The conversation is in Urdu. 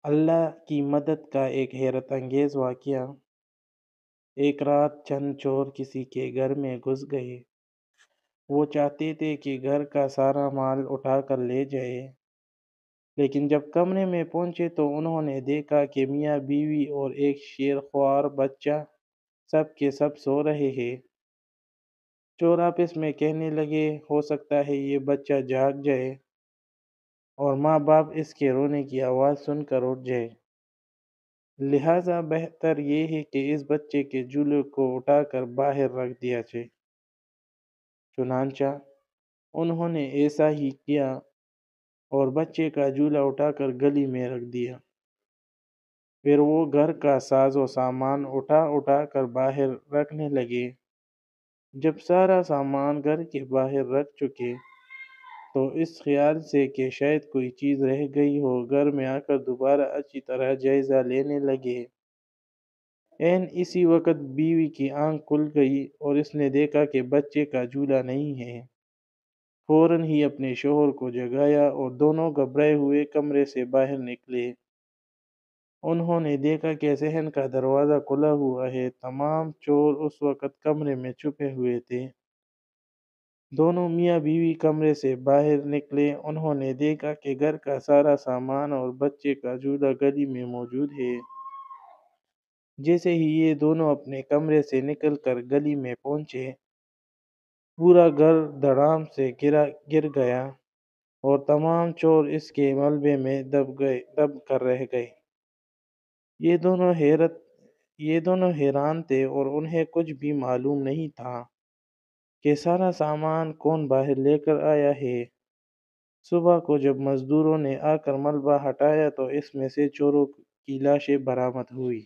اللہ کی مدد کا ایک حیرت انگیز واقعہ۔ ایک رات چند چور کسی کے گھر میں گھس گئے۔ وہ چاہتے تھے کہ گھر کا سارا مال اٹھا کر لے جائے، لیکن جب کمرے میں پہنچے تو انہوں نے دیکھا کہ میاں بیوی اور ایک شیر خوار بچہ سب کے سب سو رہے ہیں۔ چور آپس میں کہنے لگے، ہو سکتا ہے یہ بچہ جاگ جائے اور ماں باپ اس کے رونے کی آواز سن کر اٹھ جائے، لہٰذا بہتر یہ ہے کہ اس بچے کے جھولے کو اٹھا کر باہر رکھ دیا جائے۔ چنانچہ انہوں نے ایسا ہی کیا اور بچے کا جھولا اٹھا کر گلی میں رکھ دیا۔ پھر وہ گھر کا ساز و سامان اٹھا اٹھا کر باہر رکھنے لگے۔ جب سارا سامان گھر کے باہر رکھ چکے تو اس خیال سے کہ شاید کوئی چیز رہ گئی ہو، گھر میں آ کر دوبارہ اچھی طرح جائزہ لینے لگے۔ عین اسی وقت بیوی کی آنکھ کھل گئی اور اس نے دیکھا کہ بچے کا جھولا نہیں ہے۔ فوراً ہی اپنے شوہر کو جگایا اور دونوں گھبرائے ہوئے کمرے سے باہر نکلے۔ انہوں نے دیکھا کہ صحن کا دروازہ کھلا ہوا ہے۔ تمام چور اس وقت کمرے میں چھپے ہوئے تھے۔ دونوں میاں بیوی کمرے سے باہر نکلے۔ انہوں نے دیکھا کہ گھر کا سارا سامان اور بچے کا جھولا گلی میں موجود ہے۔ جیسے ہی یہ دونوں اپنے کمرے سے نکل کر گلی میں پہنچے، پورا گھر دھڑام سے گر گیا اور تمام چور اس کے ملبے میں دب کر رہ گئے۔ یہ دونوں حیران تھے اور انہیں کچھ بھی معلوم نہیں تھا کہ سارا سامان کون باہر لے کر آیا ہے۔ صبح کو جب مزدوروں نے آ کر ملبہ ہٹایا تو اس میں سے چوروں کی لاشیں برآمد ہوئی۔